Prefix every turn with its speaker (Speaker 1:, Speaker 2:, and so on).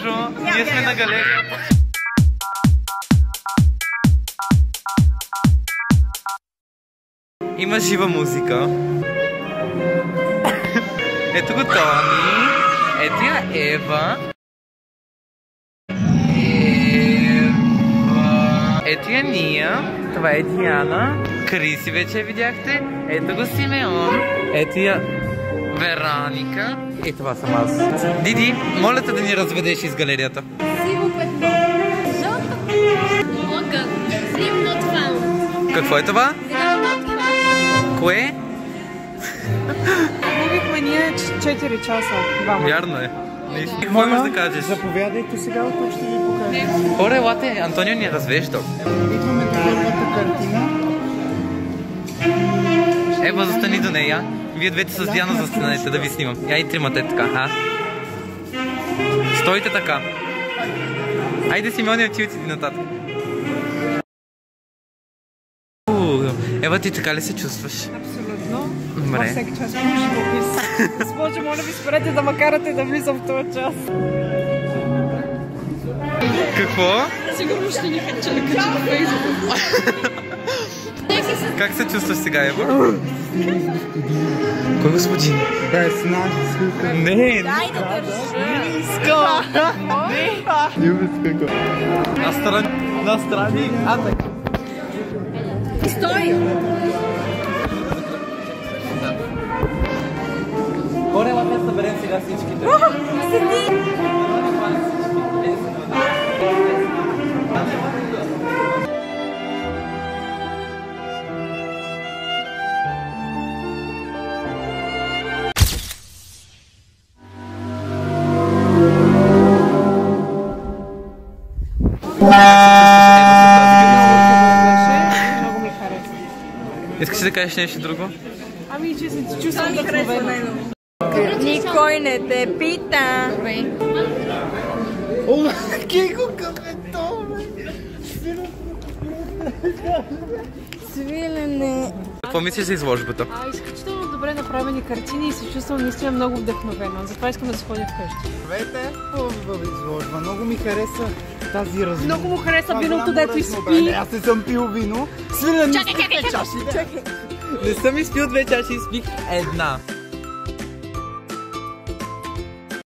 Speaker 1: Бонжур! Ние сме на галерията. Има жива музика. Ето го Тони. Ето я Ева. Ето я Ния. Това е Диана. Криси вече я видяхте. Ето го Симеон. Ето я Вероника. И това съм аз. Диди, моля те да ни разведеш из галерията.
Speaker 2: Сиво петно. Жълто. Лъка. Сим not found.
Speaker 1: Какво е това? Кое?
Speaker 3: Губихме ние 4 часа.
Speaker 1: Вярно е. Какво имаш да кажеш?
Speaker 3: Заповядайте сега, тук ще ви покажа.
Speaker 1: Хора, елате, Антонио ни е развеждал.
Speaker 3: Идваме до първата картина.
Speaker 1: Ева, застани до нея. Вие двете с Диана застанете да ви снимам. Я и тримате така, а? Стойте така. Айде, Симеоне, отиди нататък. Ева, ти така ли се чувстваш?
Speaker 3: Абсолютно.
Speaker 1: Добре.
Speaker 3: Всеки час може живопис. Госпожо, моля ви, спрете да ме карате да влизам в този час.
Speaker 1: Какво?
Speaker 2: Сигурно ще ни кача на Фейсбук.
Speaker 1: Как се чувстваш сега, Ева? Кой господин?
Speaker 3: Без нас.
Speaker 1: Не,
Speaker 2: Дай да държа.
Speaker 1: искам! Настрани, а така.
Speaker 2: Стой!
Speaker 1: Горе, лапя, съберем сега всичките.
Speaker 2: Седи!
Speaker 3: Много ми хареса.
Speaker 1: Искаш да кажеш нещо друго?
Speaker 3: Ами, че се чувствам вдъхновена.
Speaker 2: Никой не те пита.
Speaker 3: О, Кико, кафето,
Speaker 2: Свилене.
Speaker 1: Какво мислиш за изложбата?
Speaker 3: Изключително добре направени картини и се чувствам наистина много вдъхновена. Затова искам да се ходя вкъщи. Здравейте, хубава изложба. Много ми хареса тази разлика. Много му хареса виното, дето изпи. Аз не съм пил вино. Свилене,
Speaker 2: Чакай.
Speaker 1: не съм изпил 2 чаши, изпих една.